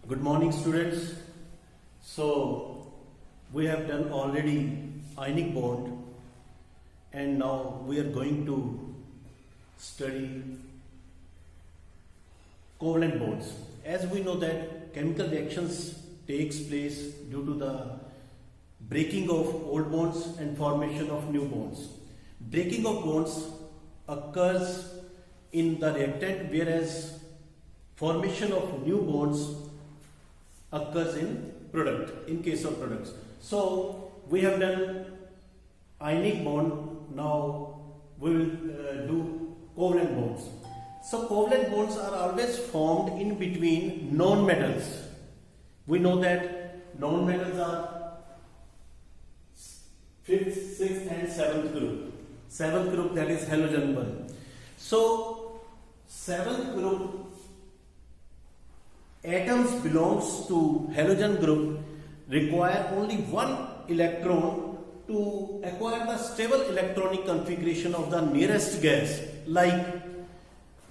Good morning, students. So we have done already ionic bond, and now we are going to study covalent bonds. As we know that chemical reactions takes place due to the breaking of old bonds and formation of new bonds. Breaking of bonds occurs in the reactant, whereas formation of new bonds occurs in product, in case of products. So we have done ionic bond, now we will do covalent bonds. So covalent bonds are always formed in between non-metals. We know that non-metals are 5th, 6th and 7th group. 7th group, that is halogen 1. So 7th group atoms belongs to halogen group require only one electron to acquire the stable electronic configuration of the nearest gas, like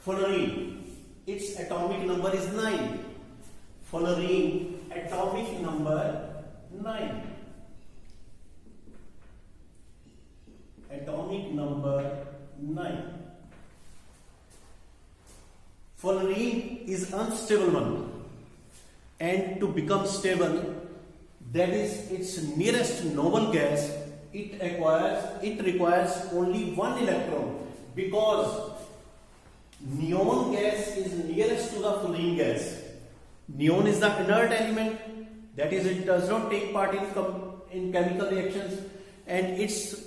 fullerene. Its atomic number is 9. Fullerene, atomic number 9. Atomic number 9. Fullerene is unstable one, and to become stable, that is its nearest noble gas, it requires only one electron, because neon gas is nearest to the fullerene gas. Neon is the inert element, that is, it does not take part in chemical reactions, and its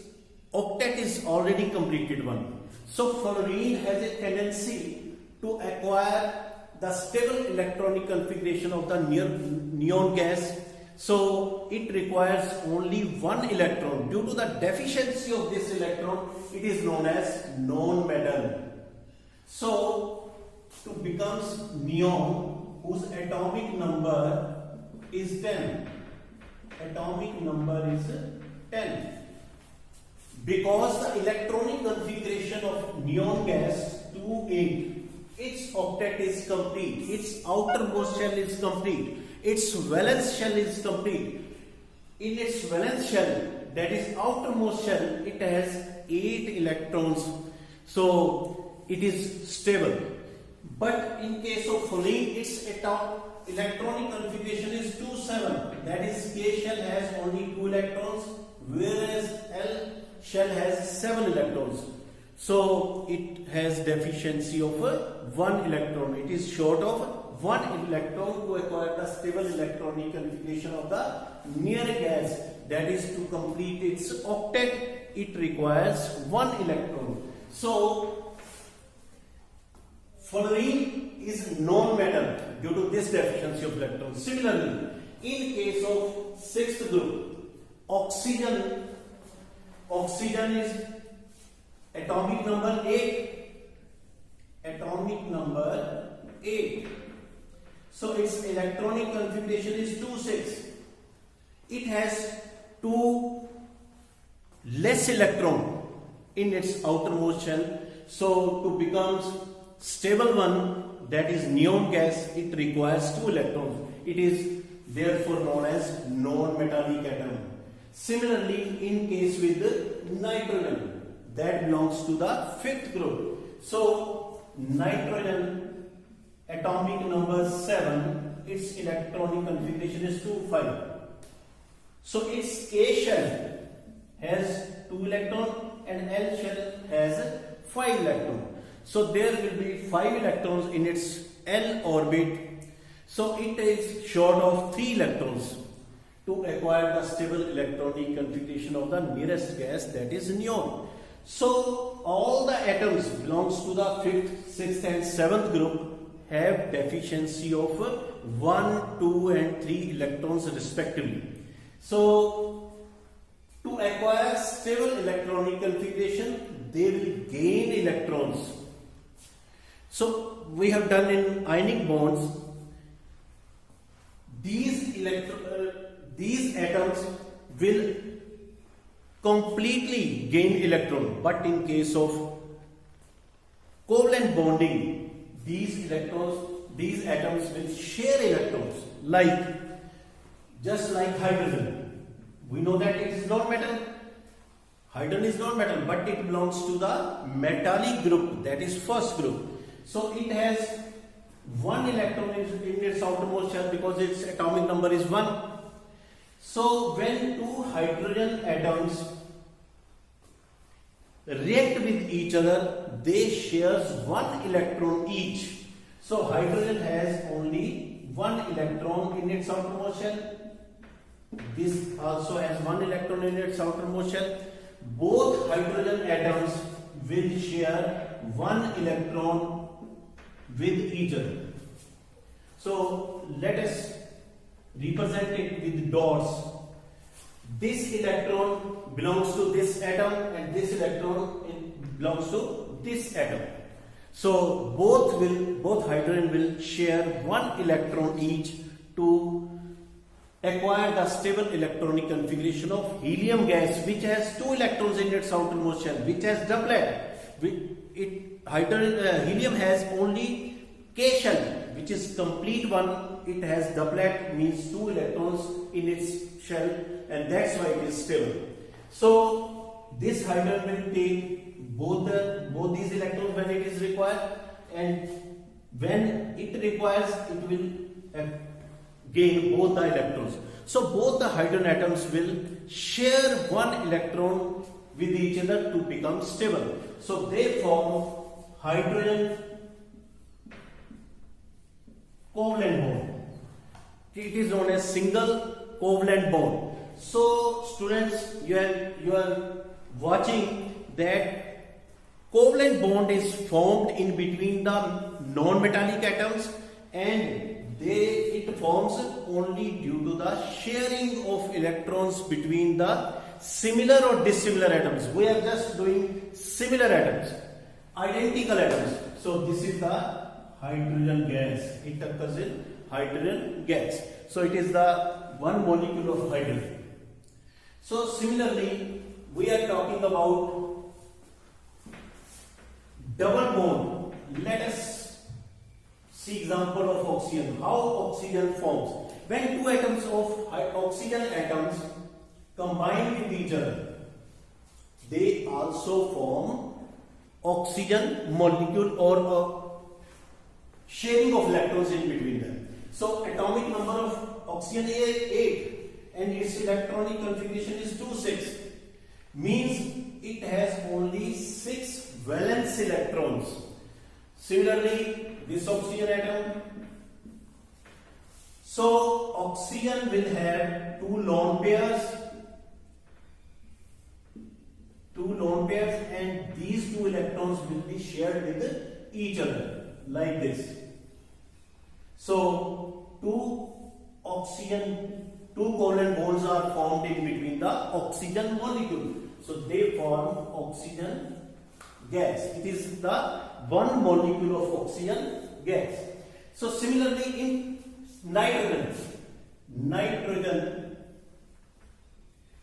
octet is already completed one. So fullerene has a tendency to acquire the stable electronic configuration of the neon gas. So it requires only one electron. Due to the deficiency of this electron, it is known as non-metal. So to becomes neon, whose atomic number is 10. Atomic number is 10. Because the electronic configuration of neon gas 2,8, its octet is complete, its outermost shell is complete, its valence shell is complete. In its valence shell, that is outermost shell, it has 8 electrons, so it is stable. But in case of fullerene, its electronic configuration is 2,7, that is K shell has only 2 electrons, whereas L shell has 7 electrons. So it has deficiency of 1 electron. It is short of 1 electron to acquire the stable electronic configuration of the near gas. That is, to complete its octet, it requires 1 electron. So fullerene is non-metal due to this deficiency of electrons. Similarly, in case of 6th group, oxygen is atomic number 8. Atomic number 8. So its electronic configuration is 2,6. It has 2 less electron in its outermost shell. So to become stable one, that is neon gas, it requires 2 electrons. It is therefore known as non-metallic atom. Similarly, in case with nitrogen, that belongs to the 5th group. So nitrogen, atomic number 7, its electronic configuration is 2,5. So its K shell has 2 electrons and L shell has 5 electrons. So there will be 5 electrons in its L orbit. So it is short of 3 electrons to acquire the stable electronic configuration of the nearest gas, that is neon. So all the atoms belongs to the 5th, 6th and 7th group have deficiency of 1, 2 and 3 electrons respectively. So to acquire stable electronic configuration, they will gain electrons. So we have done in ionic bonds, these atoms will completely gain electron, but in case of covalent bonding, these electrons these atoms will share electrons, like just like hydrogen. We know that it is non-metal. Hydrogen is non-metal, but it belongs to the metallic group, that is first group. So it has one electron in its outermost shell because its atomic number is 1. So when two hydrogen atoms react with each other, they share one electron each. So hydrogen has only one electron in its outermost shell. This also has one electron in its outermost shell. Both hydrogen atoms will share one electron with each other. So let us represent it with dots. This electron belongs to this atom and this electron belongs to this atom. So both hydrogen will share one electron each to acquire the stable electronic configuration of helium gas, which has 2 electrons in its outermost shell, which has doublet. Helium has only K shell, which is complete one. It has doublet, means 2 electrons in its shell, and that's why it is stable. So this hydrogen will take both these electrons when it is required, and when it requires, it will gain both the electrons. So both the hydrogen atoms will share one electron with each other to become stable. So they form hydrogen covalent bond. It is known as single covalent bond. So students, you are watching that covalent bond is formed in between the non-metallic atoms, and it forms only due to the sharing of electrons between the similar or dissimilar atoms. We are just doing similar atoms, identical atoms. So this is the hydrogen gas. It occurs in hydrogen gas. So it is the one molecule of hydrogen. So similarly, we are talking about double bond. Let us see example of oxygen. How oxygen forms. When two atoms of oxygen atoms combine with each other, they also form oxygen molecule or sharing of electrons in between them. So atomic number of oxygen is 8 and its electronic configuration is 2,6. Means it has only 6 valence electrons. Similarly, this oxygen atom. So oxygen will have two lone pairs, and these 2 electrons will be shared with each other like this. So two covalent bonds are formed in between the oxygen molecule. So they form oxygen gas. It is the one molecule of oxygen gas. So similarly in nitrogen,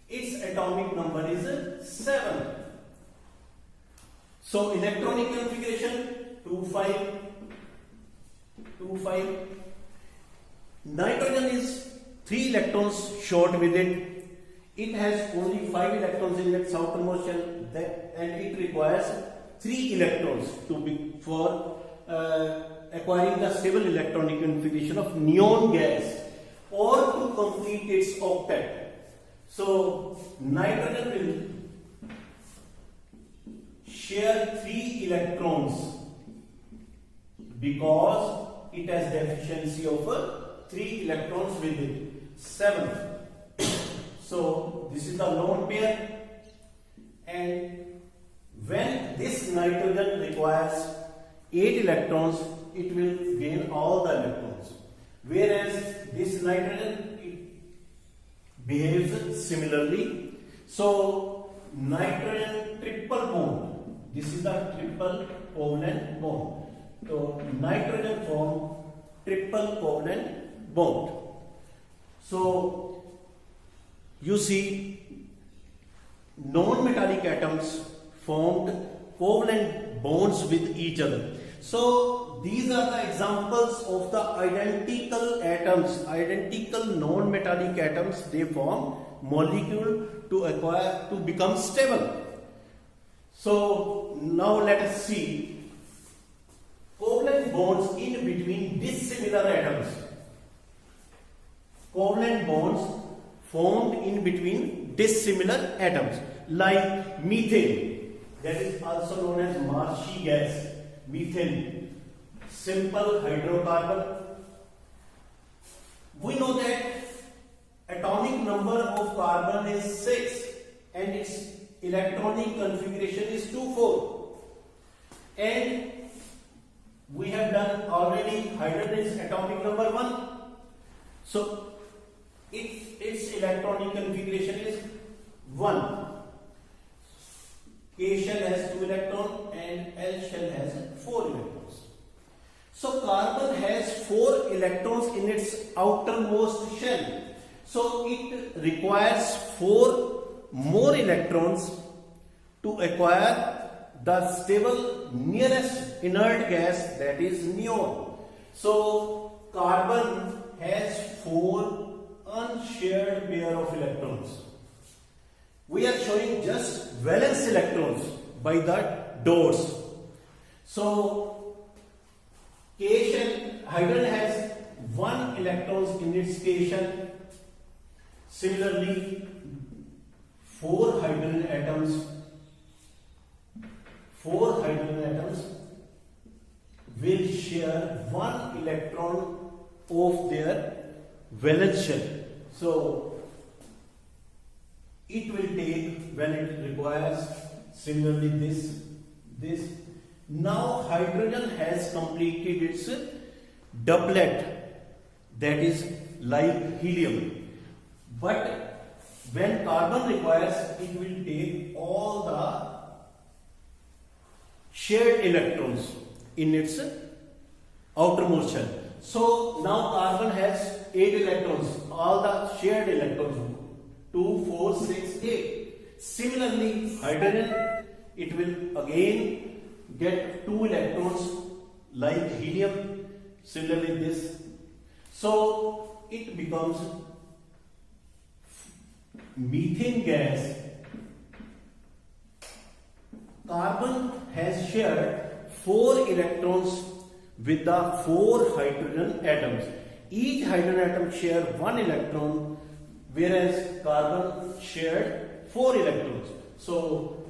its atomic number is 7. So electronic configuration 2,5. Nitrogen is 3 electrons short with it. It has only 5 electrons in its outermost shell, and it requires 3 electrons for acquiring the stable electronic configuration of neon gas or to complete its octet. So nitrogen will share 3 electrons because it has deficiency of 3 electrons with it, 7. So this is the lone pair, and when this nitrogen requires 8 electrons, it will gain all the electrons, whereas this nitrogen, it behaves similarly. So nitrogen triple bond, this is the triple covalent bond. So nitrogen form triple covalent bond. So you see, non-metallic atoms formed covalent bonds with each other. So these are the examples of the identical atoms, identical non-metallic atoms. They form molecule to become stable. So now let us see covalent bonds in between dissimilar atoms. Covalent bonds formed in between dissimilar atoms, like methane, that is also known as marshy gas. Methane, simple hydrocarbon. We know that atomic number of carbon is 6 and its electronic configuration is 2,4. And we have done already hydrogen's atomic number 1. So its electronic configuration is 1. K shell has 2 electrons and L shell has 4 electrons. So carbon has 4 electrons in its outermost shell. So it requires 4 more electrons to acquire the stable nearest inert gas, that is neon. So carbon has 4 unshared pair of electrons. We are showing just valence electrons by the dots. So K shell hydrogen has 1 electrons in its K shell. Similarly, 4 hydrogen atoms will share 1 electron of their valence shell. So it will take when it requires. Similarly this. Now hydrogen has completed its doublet, that is like helium. But when carbon requires, it will take all the shared electrons in its outermost shell. So now carbon has 8 electrons, all the shared electrons, 2, 4, 6, 8. Similarly, hydrogen, it will again get 2 electrons like helium. Similarly this. So it becomes methane gas. Carbon has shared 4 electrons with the 4 hydrogen atoms. Each hydrogen atom shares 1 electron, whereas carbon shared 4 electrons. So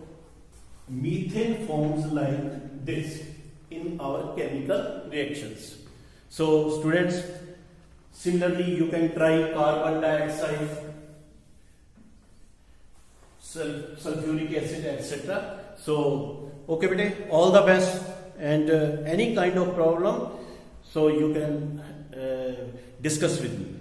methane forms like this in our chemical reactions. So students, similarly you can try carbon dioxide, sulfuric acid, etc. So okay bete, all the best, and any kind of problem, so you can discuss with me.